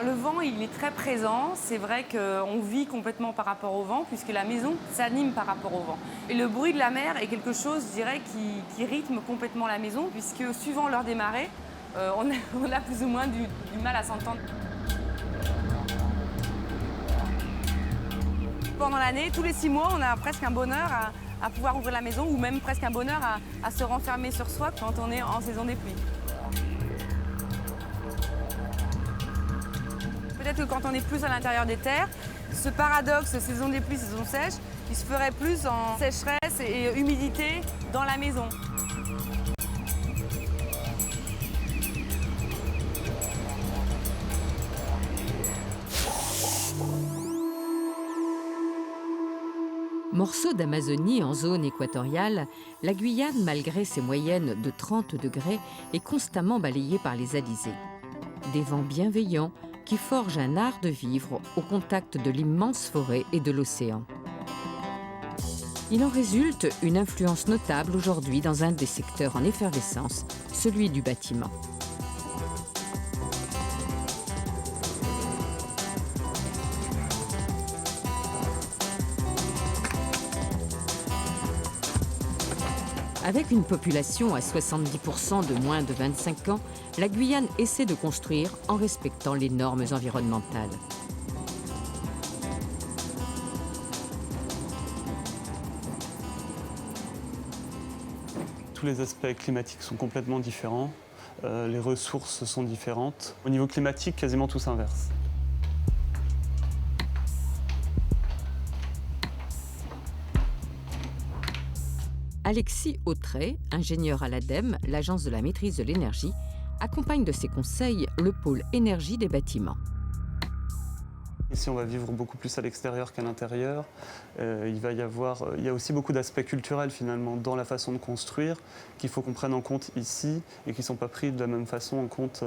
Le vent, il est très présent. C'est vrai qu'on vit complètement par rapport au vent, puisque la maison s'anime par rapport au vent. Et le bruit de la mer est quelque chose, je dirais, qui rythme complètement la maison, puisque suivant l'heure des marées, on a plus ou moins du mal à s'entendre. Pendant l'année, tous les 6 mois, on a presque un bonheur à pouvoir ouvrir la maison, ou même presque un bonheur à se renfermer sur soi quand on est en saison des pluies. Peut-être que quand on est plus à l'intérieur des terres, ce paradoxe saison des pluies, saison sèche, il se ferait plus en sécheresse et humidité dans la maison. Morceau d'Amazonie en zone équatoriale, la Guyane, malgré ses moyennes de 30 degrés, est constamment balayée par les alizés. Des vents bienveillants qui forgent un art de vivre au contact de l'immense forêt et de l'océan. Il en résulte une influence notable aujourd'hui dans un des secteurs en effervescence, celui du bâtiment. Avec une population à 70% de moins de 25 ans, la Guyane essaie de construire en respectant les normes environnementales. Tous les aspects climatiques sont complètement différents, les ressources sont différentes. Au niveau climatique, quasiment tout s'inverse. Alexis Autré, ingénieur à l'ADEME, l'Agence de la maîtrise de l'énergie, accompagne de ses conseils le pôle énergie des bâtiments. Ici, on va vivre beaucoup plus à l'extérieur qu'à l'intérieur. Il y a aussi beaucoup d'aspects culturels finalement dans la façon de construire qu'il faut qu'on prenne en compte ici et qui ne sont pas pris de la même façon en compte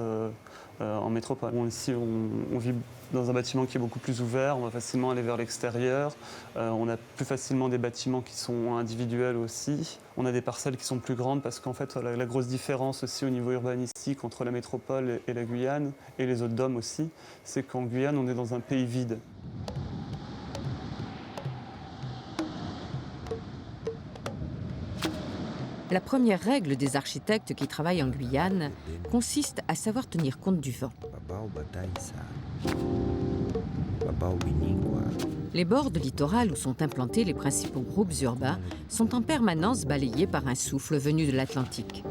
en métropole. Ici, on vit dans un bâtiment qui est beaucoup plus ouvert, on va facilement aller vers l'extérieur. On a plus facilement des bâtiments qui sont individuels aussi. On a des parcelles qui sont plus grandes parce qu'en fait, la grosse différence aussi au niveau urbanistique entre la métropole et la Guyane et les autres DOM aussi, c'est qu'en Guyane, on est dans un pays vide. La première règle des architectes qui travaillent en Guyane consiste à savoir tenir compte du vent. Les bords de littoral où sont implantés les principaux groupes urbains sont en permanence balayés par un souffle venu de l'Atlantique.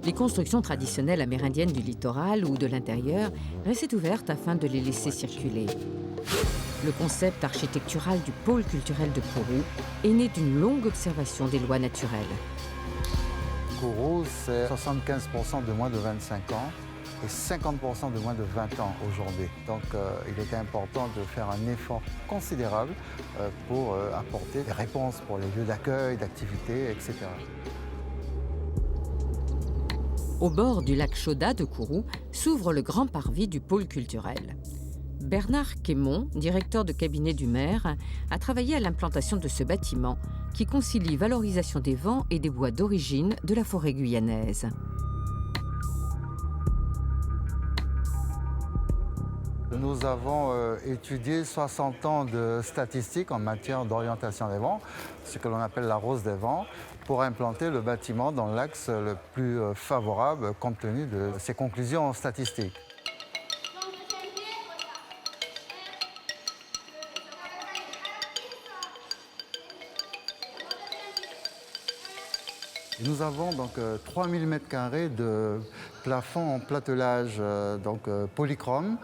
Les constructions traditionnelles amérindiennes du littoral ou de l'intérieur restaient ouvertes afin de les laisser circuler. Le concept architectural du pôle culturel de Kourou est né d'une longue observation des lois naturelles. Kourou, c'est 75% de moins de 25 ans et 50% de moins de 20 ans aujourd'hui. Donc il était important de faire un effort considérable pour apporter des réponses pour les lieux d'accueil, d'activité, etc. Au bord du lac Chauda de Kourou s'ouvre le grand parvis du pôle culturel. Bernard Quémont, directeur de cabinet du maire, a travaillé à l'implantation de ce bâtiment qui concilie valorisation des vents et des bois d'origine de la forêt guyanaise. Nous avons étudié 60 ans de statistiques en matière d'orientation des vents, ce que l'on appelle la rose des vents, pour implanter le bâtiment dans l'axe le plus favorable compte tenu de ces conclusions statistiques. Nous avons donc 3000 m² de plafond en platelage polychrome.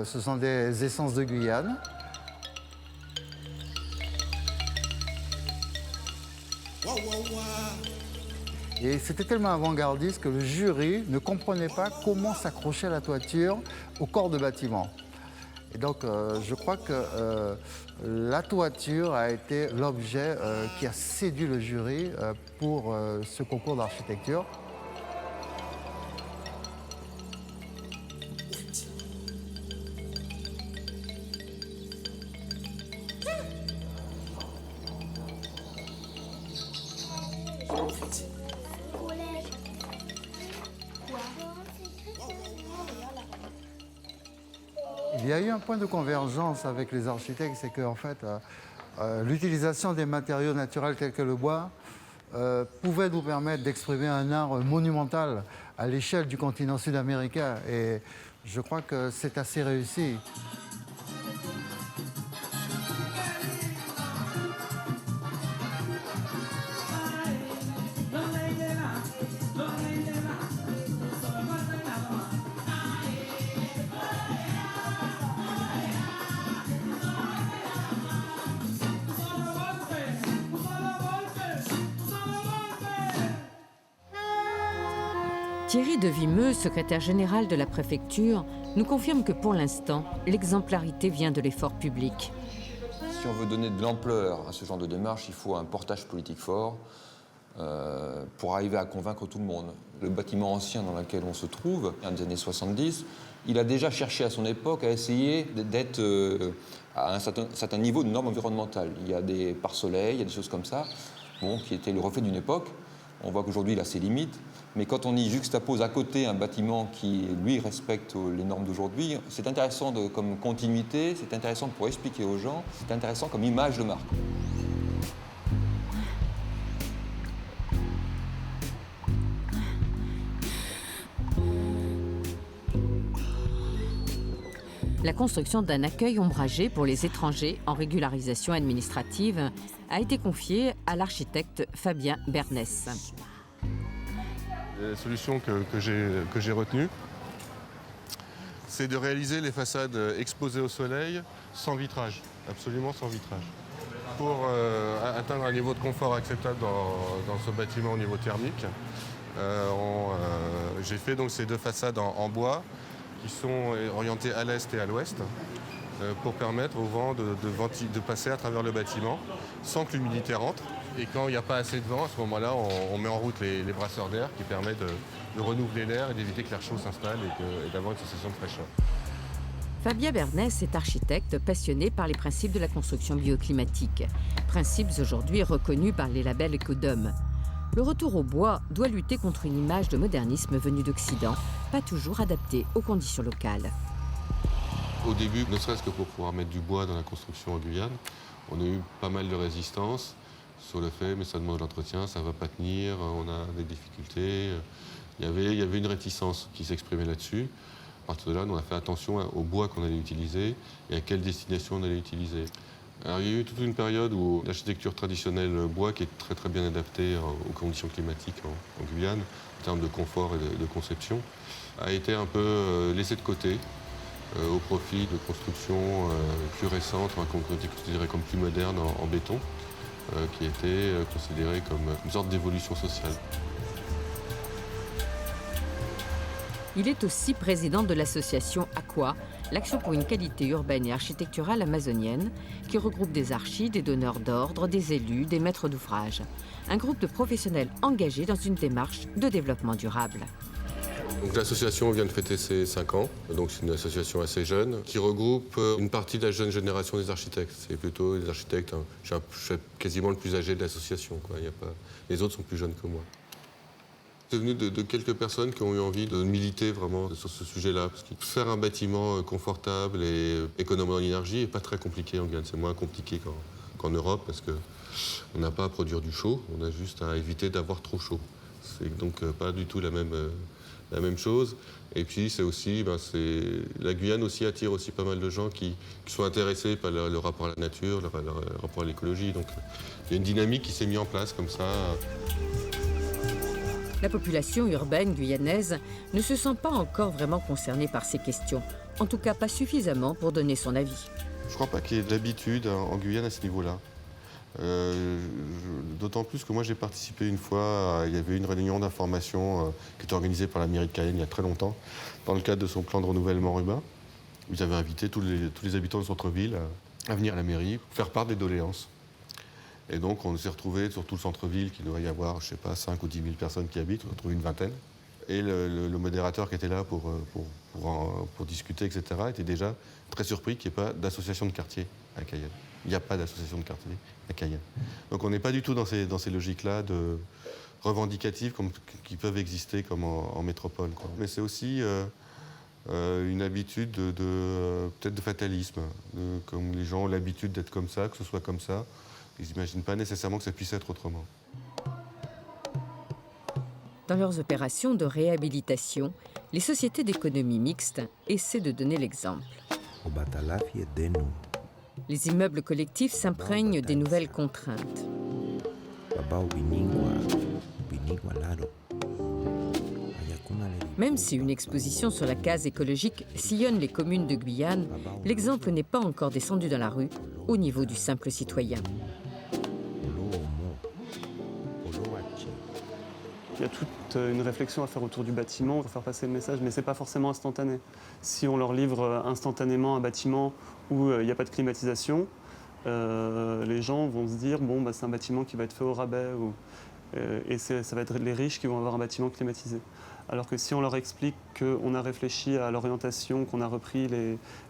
Ce sont des essences de Guyane. Et c'était tellement avant-gardiste que le jury ne comprenait pas comment s'accrocher à la toiture au corps de bâtiment. Et donc je crois que la toiture a été l'objet qui a séduit le jury pour ce concours d'architecture. Il y a eu un point de convergence avec les architectes, c'est qu'en fait, l'utilisation des matériaux naturels tels que le bois pouvait nous permettre d'exprimer un art monumental à l'échelle du continent sud-américain. Et je crois que c'est assez réussi. Thierry de Vimeux, secrétaire général de la préfecture, nous confirme que pour l'instant, l'exemplarité vient de l'effort public. Si on veut donner de l'ampleur à ce genre de démarche, il faut un portage politique fort pour arriver à convaincre tout le monde. Le bâtiment ancien dans lequel on se trouve, des années 70, il a déjà cherché à son époque à essayer d'être à un certain niveau de normes environnementales. Il y a des pare-soleils, il y a des choses comme ça, qui étaient le reflet d'une époque. On voit qu'aujourd'hui, il a ses limites. Mais quand on y juxtapose à côté un bâtiment qui, lui, respecte les normes d'aujourd'hui, c'est intéressant comme continuité, c'est intéressant pour expliquer aux gens, c'est intéressant comme image de marque. La construction d'un accueil ombragé pour les étrangers en régularisation administrative a été confiée à l'architecte Fabien Bernès. La solution que j'ai retenue, c'est de réaliser les façades exposées au soleil sans vitrage, absolument sans vitrage. Pour atteindre un niveau de confort acceptable dans ce bâtiment au niveau thermique, j'ai fait donc ces deux façades en bois qui sont orientées à l'est et à l'ouest pour permettre au vent de passer à travers le bâtiment sans que l'humidité rentre. Et quand il n'y a pas assez de vent, à ce moment-là, on met en route les brasseurs d'air qui permettent de renouveler l'air et d'éviter que l'air chaud s'installe et d'avoir une sensation de fraîcheur. Fabien Bernès est architecte passionné par les principes de la construction bioclimatique. Principes aujourd'hui reconnus par les labels Écodome. Le retour au bois doit lutter contre une image de modernisme venue d'Occident, pas toujours adaptée aux conditions locales. Au début, ne serait-ce que pour pouvoir mettre du bois dans la construction en Guyane, on a eu pas mal de résistance sur le fait, mais ça demande de l'entretien, ça ne va pas tenir, on a des difficultés. Il y avait une réticence qui s'exprimait là-dessus. À partir de là, nous, on a fait attention au bois qu'on allait utiliser et à quelle destination on allait utiliser. Alors, il y a eu toute une période où l'architecture traditionnelle bois, qui est très très bien adaptée aux conditions climatiques en Guyane, en termes de confort et de conception, a été un peu laissée de côté au profit de constructions plus récentes, qu'on considérait comme plus modernes en béton, qui étaient considérées comme une sorte d'évolution sociale. Il est aussi président de l'association AQUA, l'Action pour une qualité urbaine et architecturale amazonienne, qui regroupe des archis, des donneurs d'ordre, des élus, des maîtres d'ouvrage. Un groupe de professionnels engagés dans une démarche de développement durable. L'association vient de fêter ses 5 ans, donc c'est une association assez jeune qui regroupe une partie de la jeune génération des architectes. C'est plutôt des architectes, je suis quasiment le plus âgé de l'association, les autres sont plus jeunes que moi. C'est venu de quelques personnes qui ont eu envie de militer vraiment sur ce sujet-là. Parce que faire un bâtiment confortable et économe en énergie n'est pas très compliqué en Guyane. C'est moins compliqué qu'en Europe parce qu'on n'a pas à produire du chaud, on a juste à éviter d'avoir trop chaud. C'est donc pas du tout la même chose. Et puis c'est aussi, la Guyane aussi attire aussi pas mal de gens qui sont intéressés par le rapport à la nature, le rapport à l'écologie. Donc il y a une dynamique qui s'est mise en place comme ça. La population urbaine guyanaise ne se sent pas encore vraiment concernée par ces questions, en tout cas pas suffisamment pour donner son avis. Je ne crois pas qu'il y ait d'habitude en Guyane à ce niveau-là. D'autant plus que moi j'ai participé une fois, il y avait une réunion d'information qui était organisée par la mairie de Cayenne il y a très longtemps, dans le cadre de son plan de renouvellement urbain. Ils avaient invité tous les habitants de centre-ville à venir à la mairie pour faire part des doléances. Et donc on s'est retrouvés sur tout le centre-ville, qu'il doit y avoir, 5 ou 10 000 personnes qui habitent, on a trouvé une vingtaine. Et le modérateur qui était là pour discuter, etc., était déjà très surpris qu'il n'y ait pas d'association de quartier à Cayenne. Il n'y a pas d'association de quartier à Cayenne. Donc on n'est pas du tout dans ces logiques-là de revendicatives qui peuvent exister comme en métropole, quoi. Mais c'est aussi une habitude peut-être de fatalisme, comme les gens ont l'habitude d'être comme ça, que ce soit comme ça. Ils n'imaginent pas nécessairement que ça puisse être autrement. Dans leurs opérations de réhabilitation, les sociétés d'économie mixte essaient de donner l'exemple. Les immeubles collectifs s'imprègnent des nouvelles contraintes. Même si une exposition sur la case écologique sillonne les communes de Guyane, l'exemple n'est pas encore descendu dans la rue, au niveau du simple citoyen. Il y a toute une réflexion à faire autour du bâtiment pour faire passer le message, mais ce n'est pas forcément instantané. Si on leur livre instantanément un bâtiment où il n'y a pas de climatisation, les gens vont se dire bon, c'est un bâtiment qui va être fait au rabais, et ça va être les riches qui vont avoir un bâtiment climatisé. Alors que si on leur explique qu'on a réfléchi à l'orientation, qu'on a repris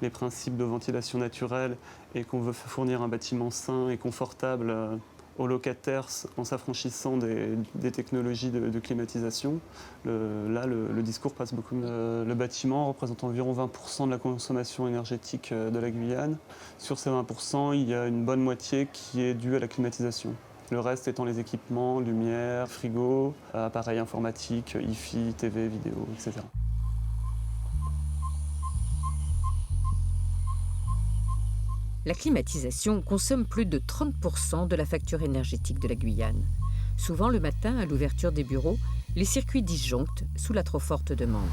les principes de ventilation naturelle et qu'on veut fournir un bâtiment sain et confortable aux locataires en s'affranchissant des technologies de climatisation, le discours passe beaucoup mieux. Le bâtiment représente environ 20% de la consommation énergétique de la Guyane. Sur ces 20%, il y a une bonne moitié qui est due à la climatisation. Le reste étant les équipements, lumière, frigo, appareils informatiques, Hi-Fi, TV, vidéo, etc. La climatisation consomme plus de 30% de la facture énergétique de la Guyane. Souvent le matin, à l'ouverture des bureaux, les circuits disjonctent sous la trop forte demande.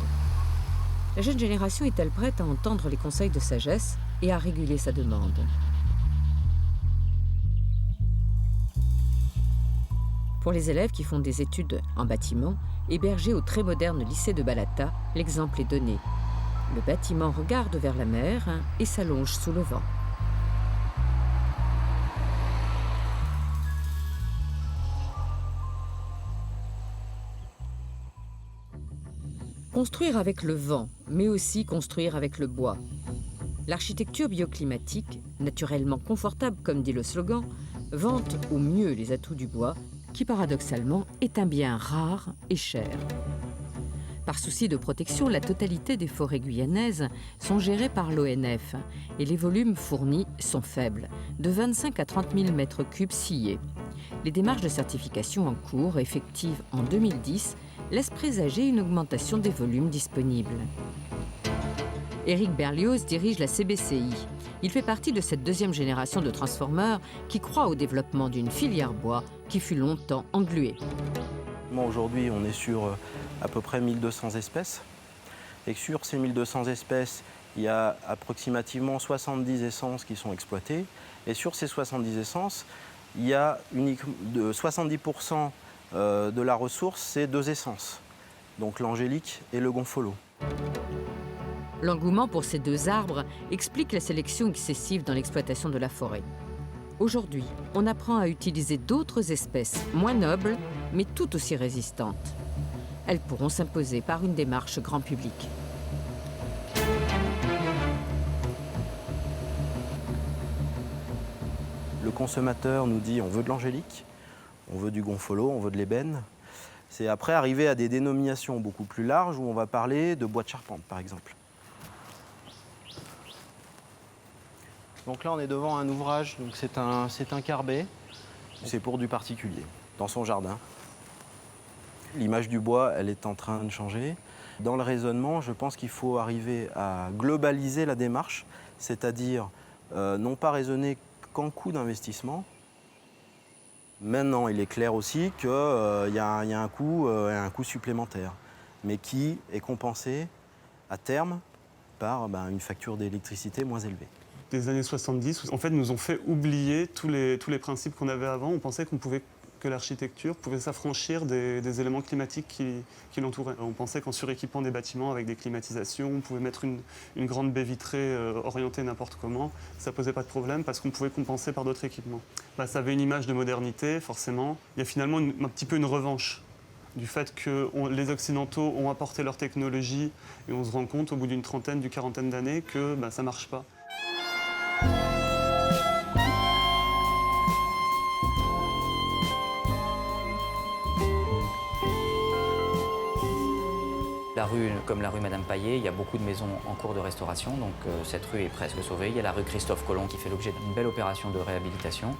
La jeune génération est-elle prête à entendre les conseils de sagesse et à réguler sa demande ? Pour les élèves qui font des études en bâtiment, hébergés au très moderne lycée de Balata, l'exemple est donné. Le bâtiment regarde vers la mer et s'allonge sous le vent. Construire avec le vent, mais aussi construire avec le bois. L'architecture bioclimatique, naturellement confortable comme dit le slogan, vante au mieux les atouts du bois, qui paradoxalement est un bien rare et cher. Par souci de protection, la totalité des forêts guyanaises sont gérées par l'ONF et les volumes fournis sont faibles, de 25 à 30 000 m3 sciés. Les démarches de certification en cours, effectives en 2010, laissent présager une augmentation des volumes disponibles. Éric Berlioz dirige la CBCI. Il fait partie de cette deuxième génération de transformeurs qui croient au développement d'une filière bois qui fut longtemps engluée. Aujourd'hui, on est sur à peu près 1200 espèces. Et sur ces 1200 espèces, il y a approximativement 70 essences qui sont exploitées. Et sur ces 70 essences, il y a de 70% de la ressource, c'est 2 essences. Donc l'angélique et le gonfolo. L'engouement pour ces 2 arbres explique la sélection excessive dans l'exploitation de la forêt. Aujourd'hui, on apprend à utiliser d'autres espèces moins nobles, mais tout aussi résistantes. Elles pourront s'imposer par une démarche grand public. Le consommateur nous dit on veut de l'angélique, on veut du gonfolo, on veut de l'ébène. C'est après arriver à des dénominations beaucoup plus larges où on va parler de bois de charpente, par exemple. Donc là, on est devant un ouvrage, donc c'est un carbet, c'est pour du particulier, dans son jardin. L'image du bois, elle est en train de changer. Dans le raisonnement, je pense qu'il faut arriver à globaliser la démarche, c'est-à-dire non pas raisonner qu'en coût d'investissement. Maintenant, il est clair aussi qu'il y a un coût supplémentaire, mais qui est compensé à terme par une facture d'électricité moins élevée. Les années 70, en fait, nous ont fait oublier tous les principes qu'on avait avant. On pensait que l'architecture pouvait s'affranchir des éléments climatiques qui l'entouraient. On pensait qu'en suréquipant des bâtiments avec des climatisations, on pouvait mettre une grande baie vitrée orientée n'importe comment. Ça ne posait pas de problème parce qu'on pouvait compenser par d'autres équipements. Ça avait une image de modernité, forcément. Il y a finalement un petit peu une revanche du fait que les Occidentaux ont apporté leur technologie et on se rend compte au bout d'une trentaine, d'une quarantaine d'années que ça ne marche pas. La rue, comme la rue Madame Paillet, il y a beaucoup de maisons en cours de restauration, donc cette rue est presque sauvée. Il y a la rue Christophe Colomb qui fait l'objet d'une belle opération de réhabilitation.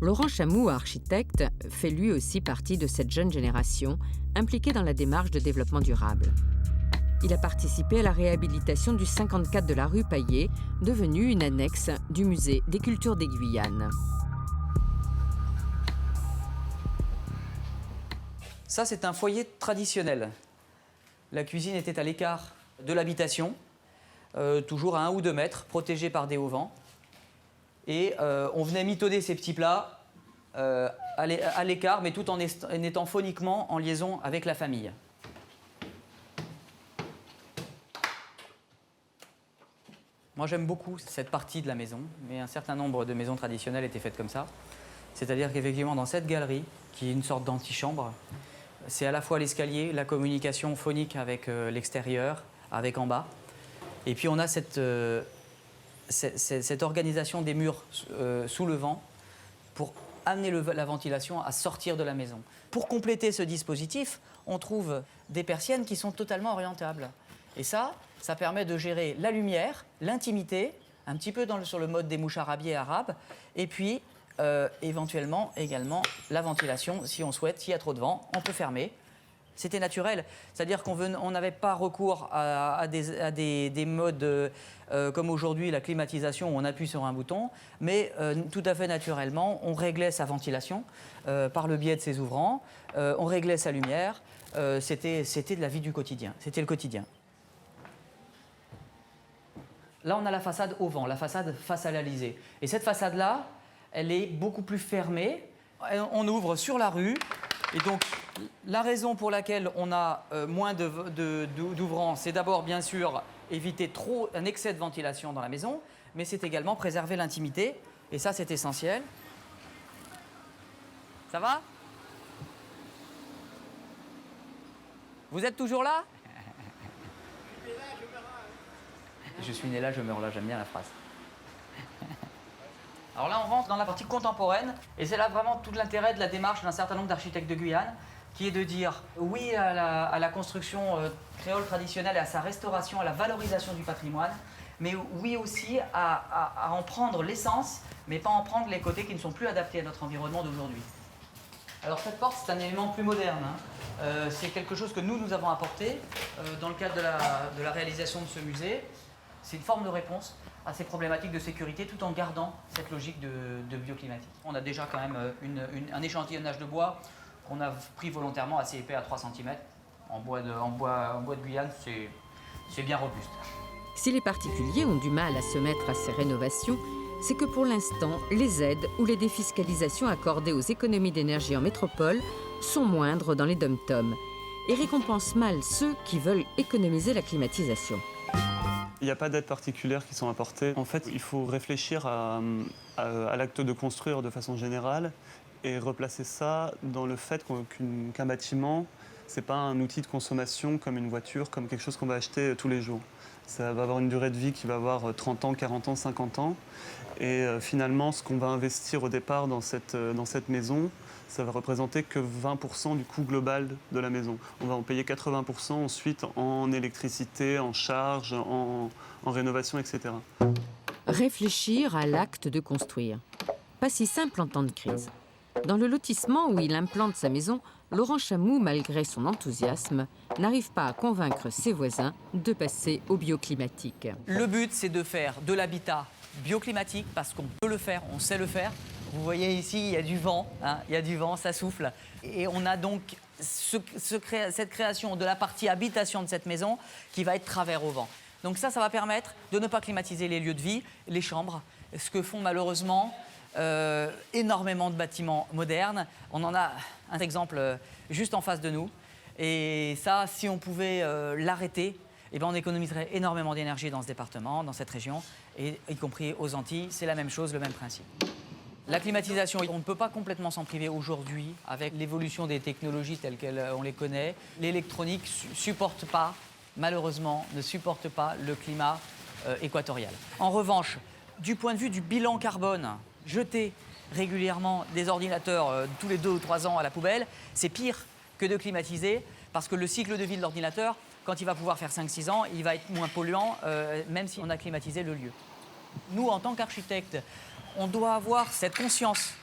Laurent Chamou, architecte, fait lui aussi partie de cette jeune génération impliquée dans la démarche de développement durable. Il a participé à la réhabilitation du 54 de la rue Paillet, devenue une annexe du musée des cultures des Guyanes. Ça, c'est un foyer traditionnel. La cuisine était à l'écart de l'habitation, toujours à 1 ou 2 mètres, protégée par des auvents. Et on venait mitonner ces petits plats à l'écart, mais tout en étant phoniquement en liaison avec la famille. Moi, j'aime beaucoup cette partie de la maison, mais un certain nombre de maisons traditionnelles étaient faites comme ça. C'est-à-dire qu'effectivement, dans cette galerie, qui est une sorte d'antichambre, c'est à la fois l'escalier, la communication phonique avec l'extérieur, avec en bas. Et puis on a cette organisation des murs sous le vent pour amener la ventilation à sortir de la maison. Pour compléter ce dispositif, on trouve des persiennes qui sont totalement orientables. Et ça permet de gérer la lumière, l'intimité, un petit peu sur le mode des moucharabiés arabes, et puis éventuellement également la ventilation, si on souhaite, s'il y a trop de vent, on peut fermer. C'était naturel, c'est-à-dire qu'on n'avait pas recours à des modes comme aujourd'hui la climatisation où on appuie sur un bouton, mais tout à fait naturellement, on réglait sa ventilation par le biais de ses ouvrants, on réglait sa lumière, c'était de la vie du quotidien, c'était le quotidien. Là, on a la façade au vent, la façade face à l'Alizé. Et cette façade-là, elle est beaucoup plus fermée. On ouvre sur la rue. Et donc, la raison pour laquelle on a moins d'ouvrants, c'est d'abord, bien sûr, éviter un excès de ventilation dans la maison, mais c'est également préserver l'intimité. Et ça, c'est essentiel. Ça va? Vous êtes toujours là? Je suis né là, je meurs là, j'aime bien la phrase. Alors là, on rentre dans la partie contemporaine, et c'est là vraiment tout l'intérêt de la démarche d'un certain nombre d'architectes de Guyane, qui est de dire oui à la construction créole traditionnelle, et à sa restauration, à la valorisation du patrimoine, mais oui aussi à en prendre l'essence, mais pas en prendre les côtés qui ne sont plus adaptés à notre environnement d'aujourd'hui. Alors cette porte, c'est un élément plus moderne. C'est quelque chose que nous avons apporté dans le cadre de la réalisation de ce musée. C'est une forme de réponse à ces problématiques de sécurité tout en gardant cette logique de bioclimatique. On a déjà quand même un échantillonnage de bois qu'on a pris volontairement assez épais à 3 cm. En bois de Guyane, c'est bien robuste. Si les particuliers ont du mal à se mettre à ces rénovations, c'est que pour l'instant, les aides ou les défiscalisations accordées aux économies d'énergie en métropole sont moindres dans les dom-toms et récompensent mal ceux qui veulent économiser la climatisation. Il n'y a pas d'aides particulières qui sont apportées. En fait, il faut réfléchir à l'acte de construire de façon générale et replacer ça dans le fait qu'un bâtiment, ce n'est pas un outil de consommation comme une voiture, comme quelque chose qu'on va acheter tous les jours. Ça va avoir une durée de vie qui va avoir 30 ans, 40 ans, 50 ans. Et finalement, ce qu'on va investir au départ dans cette maison, ça va représenter que 20% du coût global de la maison. On va en payer 80% ensuite en électricité, en charge, en rénovation, etc. Réfléchir à l'acte de construire. Pas si simple en temps de crise. Dans le lotissement où il implante sa maison, Laurent Chamou, malgré son enthousiasme, n'arrive pas à convaincre ses voisins de passer au bioclimatique. Le but, c'est de faire de l'habitat bioclimatique parce qu'on peut le faire, on sait le faire. Vous voyez ici, il y a du vent, il y a du vent, ça souffle. Et on a donc cette création de la partie habitation de cette maison qui va être travers au vent. Donc ça va permettre de ne pas climatiser les lieux de vie, les chambres, ce que font malheureusement énormément de bâtiments modernes. On en a un exemple juste en face de nous. Et ça, si on pouvait l'arrêter, eh bien, on économiserait énormément d'énergie dans ce département, dans cette région, et y compris aux Antilles. C'est la même chose, le même principe. La climatisation, on ne peut pas complètement s'en priver aujourd'hui avec l'évolution des technologies telles qu'on les connaît. L'électronique supporte pas, malheureusement, ne supporte pas le climat équatorial. En revanche, du point de vue du bilan carbone, jeter régulièrement des ordinateurs tous les 2 ou 3 ans à la poubelle, c'est pire que de climatiser, parce que le cycle de vie de l'ordinateur, quand il va pouvoir faire 5-6 ans, il va être moins polluant, même si on a climatisé le lieu. Nous, en tant qu'architectes, on doit avoir cette conscience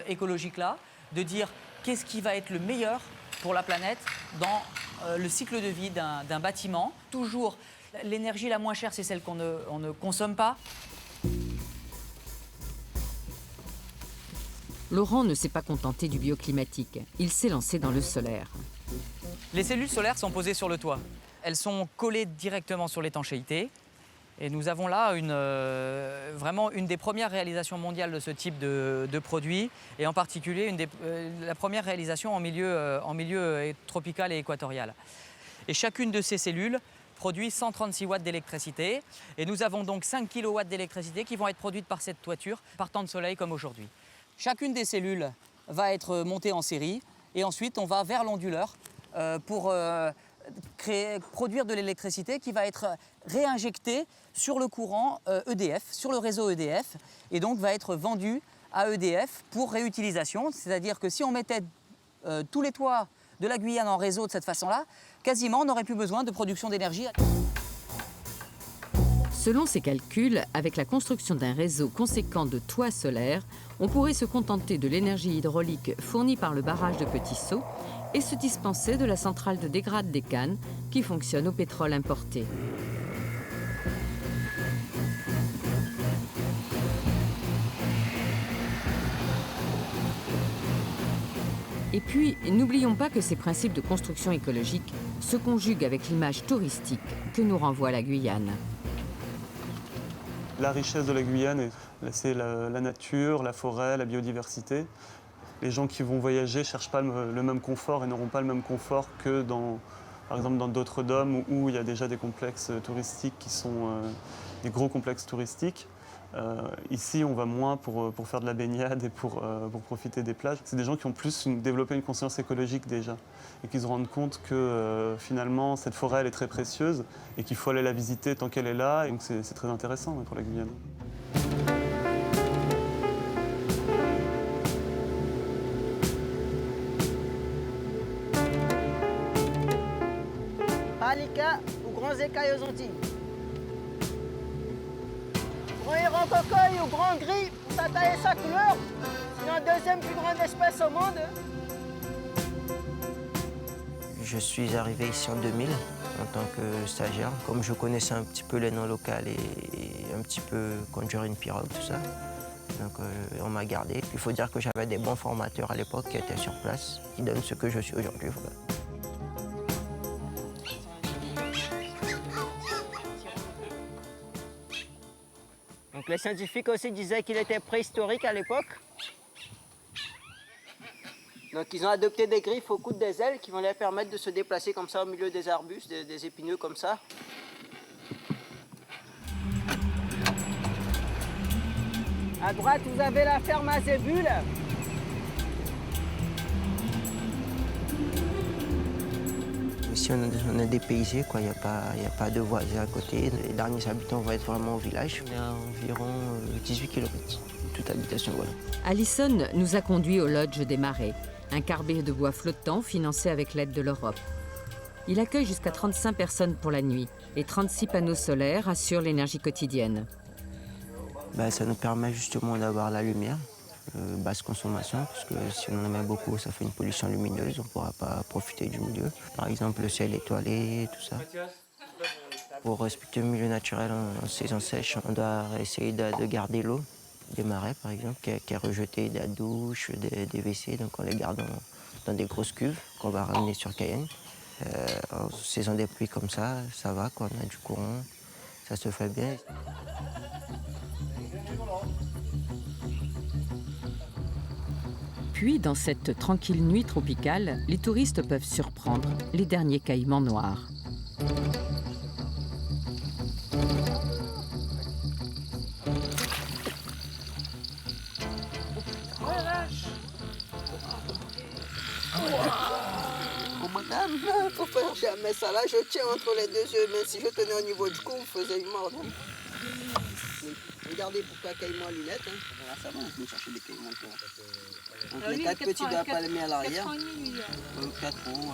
écologique-là, de dire qu'est-ce qui va être le meilleur pour la planète dans le cycle de vie d'un bâtiment. Toujours, l'énergie la moins chère, c'est celle qu'on ne consomme pas. Laurent ne s'est pas contenté du bioclimatique. Il s'est lancé dans le solaire. Les cellules solaires sont posées sur le toit. Elles sont collées directement sur l'étanchéité. Et nous avons là vraiment une des premières réalisations mondiales de ce type de produit, et en particulier la première réalisation en milieu tropical et équatorial. Et chacune de ces cellules produit 136 watts d'électricité. Et nous avons donc 5 kW d'électricité qui vont être produites par cette toiture par temps de soleil comme aujourd'hui. Chacune des cellules va être montée en série, et ensuite on va vers l'onduleur pour produire de l'électricité qui va être réinjectée sur le courant EDF, sur le réseau EDF, et donc va être vendue à EDF pour réutilisation. C'est-à-dire que si on mettait tous les toits de la Guyane en réseau de cette façon-là, quasiment on n'aurait plus besoin de production d'énergie. Selon ses calculs, avec la construction d'un réseau conséquent de toits solaires, on pourrait se contenter de l'énergie hydraulique fournie par le barrage de Petit-Saut et se dispenser de la centrale de dégrade des Cannes qui fonctionne au pétrole importé. Et puis, n'oublions pas que ces principes de construction écologique se conjuguent avec l'image touristique que nous renvoie la Guyane. La richesse de la Guyane, c'est la nature, la forêt, la biodiversité. Les gens qui vont voyager ne cherchent pas le même confort et n'auront pas le même confort que par exemple dans d'autres DOM où il y a déjà des complexes touristiques qui sont des gros complexes touristiques. Ici, on va moins pour faire de la baignade et pour profiter des plages. C'est des gens qui ont plus développé une conscience écologique déjà et qui se rendent compte que finalement, cette forêt, elle est très précieuse et qu'il faut aller la visiter tant qu'elle est là. Et donc, c'est très intéressant pour la Guyane. Palika ou grands écailles aux Antilles. Grand héron cocoille ou grand gris, sa taille et sa couleur. C'est la deuxième plus grande espèce au monde. Je suis arrivé ici en 2000 en tant que stagiaire. Comme je connaissais un petit peu les noms locaux et un petit peu conduire une pirogue, tout ça. Donc on m'a gardé. Il faut dire que j'avais des bons formateurs à l'époque qui étaient sur place, qui donnent ce que je suis aujourd'hui. Voilà. Donc les scientifiques aussi disaient qu'il était préhistorique à l'époque. Donc ils ont adopté des griffes au coude des ailes qui vont leur permettre de se déplacer comme ça au milieu des arbustes, des épineux comme ça. À droite, vous avez la ferme à Zébul. Ici, on est dépaysé, quoi. Il n'y a pas de voisins à côté. Les derniers habitants vont être vraiment au village. On est à environ 18 km, toute habitation, voilà. Alison nous a conduits au Lodge des Marais, un carbet de bois flottant financé avec l'aide de l'Europe. Il accueille jusqu'à 35 personnes pour la nuit et 36 panneaux solaires assurent l'énergie quotidienne. Ça nous permet justement d'avoir la lumière, basse consommation, parce que si on en met beaucoup, ça fait une pollution lumineuse, on ne pourra pas profiter du milieu. Par exemple, le ciel étoilé, tout ça. Pour respecter le milieu naturel en saison sèche, on doit essayer de garder l'eau des marais, par exemple, qui est rejetée de la douche, des WC, donc on les garde dans des grosses cuves qu'on va ramener sur Cayenne. En saison des pluies comme ça va, quoi, on a du courant, ça se fait bien. Puis, dans cette tranquille nuit tropicale, les touristes peuvent surprendre les derniers caïmans noirs. Oh madame, faut faire jamais ça là, je tiens entre les deux yeux, mais si je tenais au niveau du cou, vous faisiez une mort. regardez pour pas caillement à lunettes. Hein. Voilà, ça va, on peut chercher des caillements. Donc Alors les lui, 4 petits doigts palmés à l'arrière. 4 ans et demi, lui. 4 ans, 0,4 ans.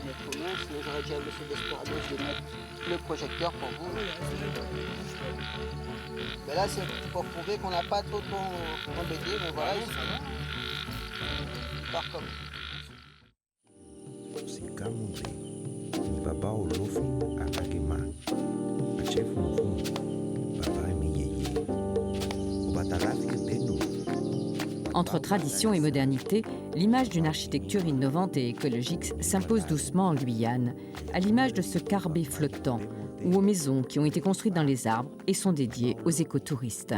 Mais combien, sinon j'aurais dit à M. Desperados de mettre le projecteur pour vous. Mais là, c'est pour prouver qu'on n'a pas trop embêté, mais voilà. Il part comme. Entre tradition et modernité, l'image d'une architecture innovante et écologique s'impose doucement en Guyane, à l'image de ce carbet flottant ou aux maisons qui ont été construites dans les arbres et sont dédiées aux écotouristes.